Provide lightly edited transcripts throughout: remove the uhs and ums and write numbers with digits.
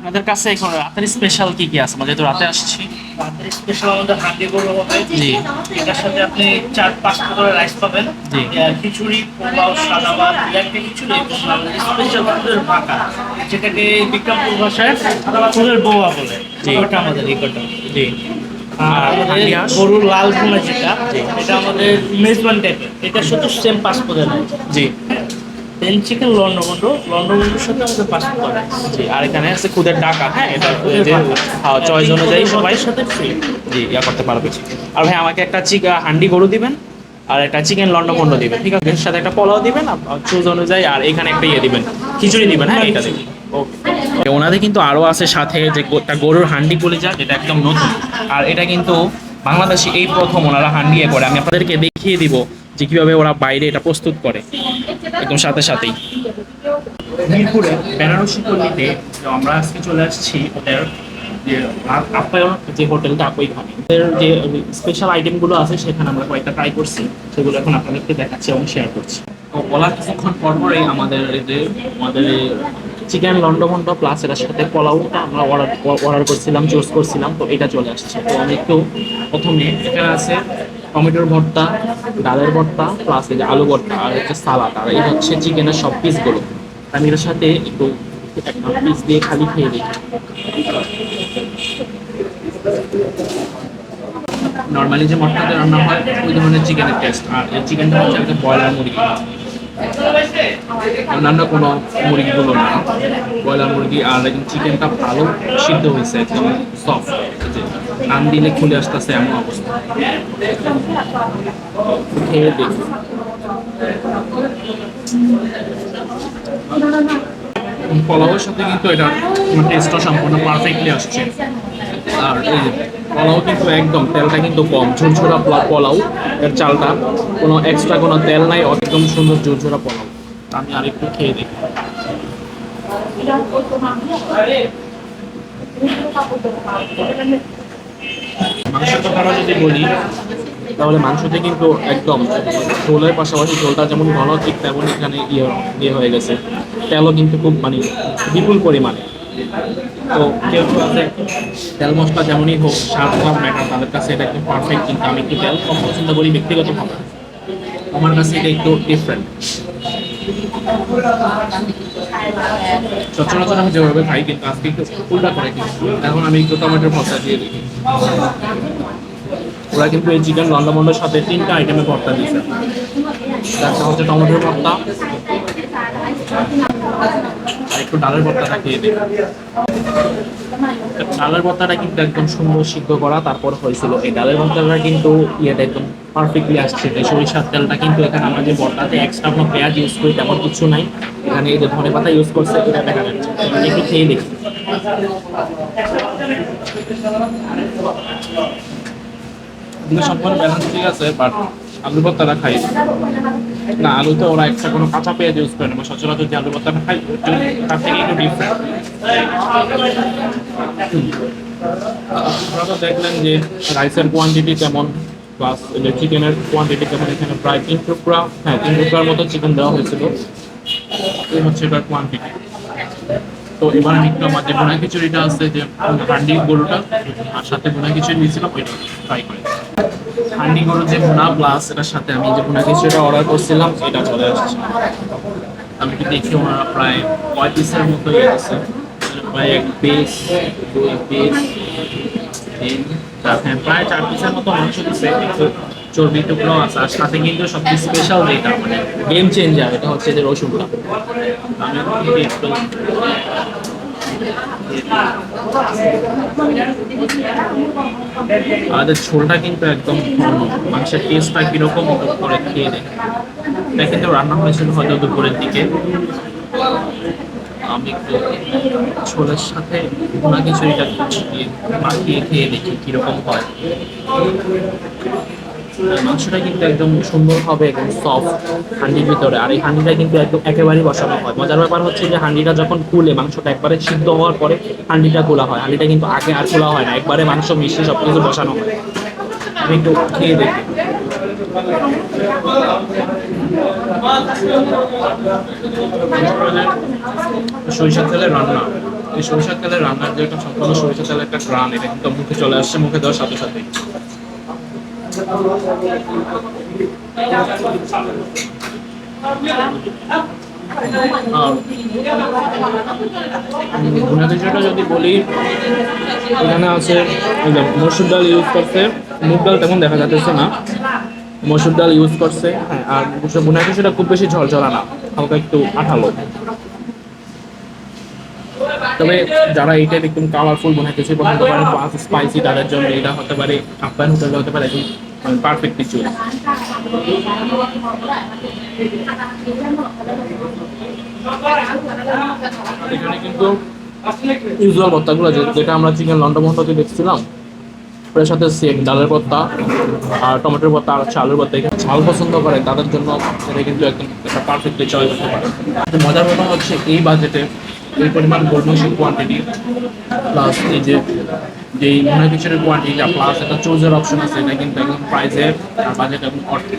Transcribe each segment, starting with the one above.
আমাদের কাছে এখন রাতের স্পেশাল কি কি আছে? যেহেতু রাতে আসছি, রাতের স্পেশাল আমাদের হান্ডি গরু হবে। জি। এটার সাথে আপনি 4-5 প্রকারের রাইস পাবেন। জি। খিচুড়ি, পোলাও, সাদা ভাত, একটা খিচুড়ি এবং স্পেশাল ফুলের পাকা, যেটাকে বিক্রমপুর ভাষায় ফুলের বৌয়া বলে। জি। ওটা আমাদের এই কটা। জি। আর আর আমাদের হান্ডি হাঁস? গরুর লাল ভুনা যেটা, এটা আমাদের মেজবান টাইপের। এটা শুধু সেম 5 পদের রাইস। জি। দেন চিকেন লন্ডভন্ডর সাথে আমাদের 5 পদের রাইস। জি। আর এখানে আছে খুদের টাকা, হ্যাঁ, এটা খুদের যে টাকা। চয়েস অনুযায়ী সবাই সাথে ফ্রি। জি ইয়া করতে পারবে। আর ভাই আমাকে একটা হান্ডি গরু দিবেন, আর একটা চিকেন লন্ডভন্ড দিবেন, ঠিক আছে? এর সাথে একটা পোলাও দিবেন চুজ অনুযায়ী, আর এখানে একটা দিবেন, খিচুড়ি দিবেন, হ্যাঁ এটা দিবেন। ওকে। ওনাদের কিন্তু আরও আছে সাথে যে একটা গরুর হান্ডি কলিজা, যেটা একদম নতুন। আর এটা কিন্তু বাংলাদেশে এই প্রথম ওনারা হান্ডি করে। আমি আপনাদেরকে দেখিয়ে দিব যে কীভাবে ওরা বাইরে এটা প্রস্তুত করে একদম সাথে সাথেই। মিরপুরে বেনারসি পল্লীতে আমরা আজকে চলে আসছি ওদের যে আপ্যায়ন যে হোটেলটা ওইখানে। ওদের যে স্পেশাল আইটেমগুলো আছে সেখানে আমরা কয়েকটা ট্রাই করছি, সেগুলো এখন আপনাদেরকে দেখাচ্ছি এবং শেয়ার করছি। তো বলার কিছুক্ষণ পরপরই আমাদের চিকেন লন্ডভন্ড প্লাস এটার সাথে পোলাওটা আমরা অর্ডার করছিলাম, চুজ করছিলাম, তো এটা চলে আসছে। তো আমি একটু প্রথমে এখানে আছে টমেটোর ভর্তা, ডালের ভর্তা, প্লাস এই যে আলু ভর্তা, আর হচ্ছে সালাদ, আর এই হচ্ছে চিকেনের সব পিসগুলো। আমি এর সাথে একটু একটা পিস দিয়ে খালি খেয়ে দিই। নর্মালি যে মশলাতে রান্না হয় ওই ধরনের চিকেনের টেস্ট, আর এই চিকেনটা হচ্ছে একটা ব্রয়লার মুরগি, অন্যান্য কোনো মুরগিগুলো না, ব্রয়লার মুরগি। আর একদম চিকেনটা ভালো সিদ্ধ হয়েছে, একদম সফট, টান দিলে খুলে আসতেছে এমন অবস্থা। খেয়ে দেখি। পোলাওয়ের সাথে কিন্তু এটা টেস্টটা সম্পূর্ণ পারফেক্টলি আসছে। আর এই পোলাও কিন্তু একদম তেলটা কিন্তু কম, ঝুরঝুরা পোলাও। এর চালটা কোনো এক্সট্রা কোনো তেল নাই, একদম সুন্দর ঝুরঝুরা পোলাও। আমি আরেকটু খেয়ে দেখি। মাংসের কথাটা যদি বলি তাহলে মাংসতে কিন্তু একদম ঝোলের পাশাপাশি ঝোলটা যেমন ঘন, ঠিক তেমন এখানে ইয়ে হয়ে গেছে। তেলও কিন্তু খুব বিপুল পরিমাণে। তো কেউ কেউ আছে তেল মশলা যেমনই হোক, স্বাদ কম ম্যাটার, তাদের কাছে এটা একদম পারফেক্ট। কিন্তু আমি একটু তেল কম পছন্দ করি ব্যক্তিগতভাবে, আমার কাছে এটা একটু ডিফারেন্ট। সচরাচর আমি যেভাবে খাই, কিন্তু আজকে একটু উল্টা করে কিন্তু এখন আমি একটু টমেটোর ভর্তা দিয়ে দিই। ওরা কিন্তু এই চিকেন লন্ডভন্ডের সাথে 3টা আইটেমে ভর্তা দিয়েছে। একটা হচ্ছে টমেটোর ভর্তা, আর একটু ডালের ভর্তাটা খেয়ে দিই। ডালের ভর্তাটা কিন্তু একদম সুন্দর সিদ্ধ করা, তারপর হয়েছিল এই ডালের ভর্তাটা কিন্তু ইয়েটা একদম পারফেক্টলি আসছে। এই সরিষার তেলটা কিন্তু এখানে আমরা যে ভর্তাতে এক্সট্রা কোনো পেঁয়াজ ইউজ করি তেমন কিছু নাই, এখানে এই যে ধনে পাতা ইউজ করছে, এটা দেখা যাচ্ছে। একটু খেয়ে দেখি। সম্পূর্ণ ব্যালেন্স ঠিক আছে, বাট আলু ভর্তাটা খাই না, আলুতে ওরা একটা কোনো কাঁচা পেঁয়াজ ইউজ করে না। সচরাচর যে আলু ভর্তাটা খাই তার থেকে একটু ডিফারেন্ট। আপনারা তো দেখলেন যে রাইসের কোয়ান্টিটি কেমন, প্লাস চিকেনের কোয়ান্টিটি কেমন। এখানে প্রায় 3 টুকরা, 3 টুকরার মতো চিকেন দেওয়া হয়েছিল। এই হচ্ছে এটার কোয়ান্টিটি। তো এবার আমি একটু আমার যে বোনা খিচুড়িটা আছে, যে হান্ডি গরুটা আর সাথে বোনা খিচুড়ি দিয়েছিলাম, ওইটা ট্রাই করে। হান্ডি গরুর যে বোনা প্লাস এটার সাথে আমি যে বোনা খিচুড়িটা অর্ডার করছিলাম এটা চলে আসছে। আমি একটু দেখি ওনারা প্রায় 5 পিসের মতো আছে, প্রায় 1 পিস, 2 পিস, 3, 4, প্রায় 4 পিসের মতো মাংস দিচ্ছে। কিন্তু চর্বি টুকরো আছে, আর সাথে কিন্তু সবচেয়ে স্পেশাল যেটা গেম চেঞ্জার, এটা হচ্ছে যে রসুনটা। আমি একটু আমাদের ঝোলটা কিন্তু একদম ঘন, মাংসের টেস্টটা কিরকম করে খেয়ে দেখে। এটা কিন্তু রান্না হয়েছিল হয়তো দুপুরের দিকে। আমি একটু ঝোলের সাথে ভুনা খিচুড়িটা মাখিয়ে খেয়ে দেখি কিরকম হয়। মাংসটা কিন্তু একদম সুন্দর হবে, একদম সফট হান্ডির ভিতরে। আর এই হান্ডিটা কিন্তু একদম একেবারেই বসানো হয়। মজার ব্যাপার হচ্ছে যে হান্ডিটা যখন খুলে, মাংসটা একবারে সিদ্ধ হওয়ার পরে হান্ডিটা খোলা হয়। হান্ডিটা কিন্তু আগে আর খোলা হয় না, একবারে মাংস মিশিয়ে সব কিছু বসানো হয়। আমি একটু খেয়ে দেখি। সরিষার তেলের রান্না, এই সরিষার তেলের রান্নার যে একটা সম্পূর্ণ সরিষার তেলের একটা গ্রান, এটা কিন্তু মুখে চলে আসছে মুখে দেওয়ার সাথে সাথে। ভুনা খিচুড়িটা যদি বলি, এখানে আছে এই যে মসুর ডাল ইউজ করছে, মুগ ডাল তেমন দেখা যাচ্ছে না, মসুর ডাল ইউজ করছে। হ্যাঁ, আর ভুনা খিচুড়িটা খুব বেশি ঝরঝরা না, হালকা একটু আঠালো। তবে যারা এই টাইপ একদম কালারফুল ভুনা খিচুড়ি পছন্দ করে প্লাস স্পাইসি, তাদের জন্য এটা হতে পারে আপ্যায়ন হোটেলে হতে পারে একদম পারফেক্ট খিচুড়ি। এখানে কিন্তু ইউজুয়াল ভর্তাগুলো যেটা আমরা চিকেন লন্ডা ভর্তাতে দেখছিলাম, ওটার সাথে সেম ডালের ভর্তা আর টমেটোর ভর্তা আর আলুর ভর্তা। এখানে ঝাল পছন্দ করে তাদের জন্য এটা কিন্তু একদম একটা পারফেক্টলি চয়েস হতে পারে। মজার ব্যাপার হচ্ছে এই বাজেটে এই পরিমাণ গোলমরিচের কোয়ান্টিটি প্লাস এই যে যেই ভুনা খিচুড়ির কোয়ান্টিটিটা প্লাস একটা চুজের অপশন আছে, এটা কিন্তু একদম প্রাইসের আর বাজেট একদম অর্থে।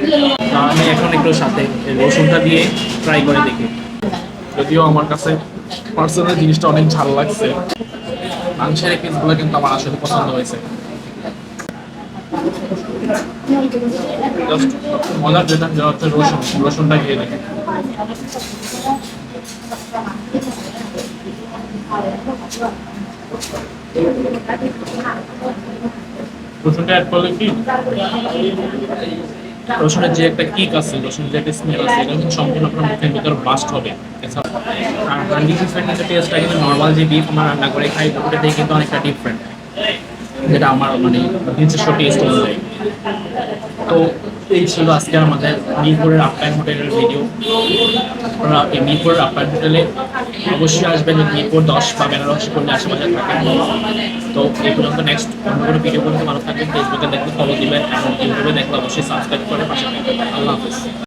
আমি এখন একটু সাথে রসুনটা দিয়ে ট্রাই করে দেখি, যদিও আমার কাছে পার্সোনাল জিনিসটা অনেক ঝাল লাগছে। মাংসের এই পিসগুলো কিন্তু আমার আসলে পছন্দ হয়েছে। জাস্ট মজার যেটা হচ্ছে রসুনটা খেয়ে দেখি। রসুনটা অ্যাড করলে কি রসুনের যে একটা কিক আছে, রসুনের যে একটা স্মেল আছে, এটা কিন্তু সম্পূর্ণ আপনার মুখের ভিতরে ব্লাস্ট হবে। আর হান্ডি চিকেনের কিন্তু টেস্টটা কিন্তু নর্মাল যে বিফ আমরা রান্না করে খাই ওটা থেকে কিন্তু অনেকটা ডিফারেন্ট, যেটা আমার মানে নিজস্ব টেস্ট অনুযায়ী। তো এই ছিল আজকে আমাদের মিরপুরের আপ্যায়ন হোটেলের ভিডিও। আপনারা এই মিরপুরের আপ্যায়ন হোটেলে অবশ্যই আসবেন, মিরপুর 10 বা বেনারসি করলে আশেপাশে থাকেন। তো এই পর্যন্ত নেক্সট অন্য কোনো ভিডিও করতে ভালো থাকবেন, ফেসবুকে দেখলে ফলো দিবেন এবং ইউটিউবে দেখলে অবশ্যই সাবস্ক্রাইব করে পাশে থাকবেন। আল্লাহ হাফেজ।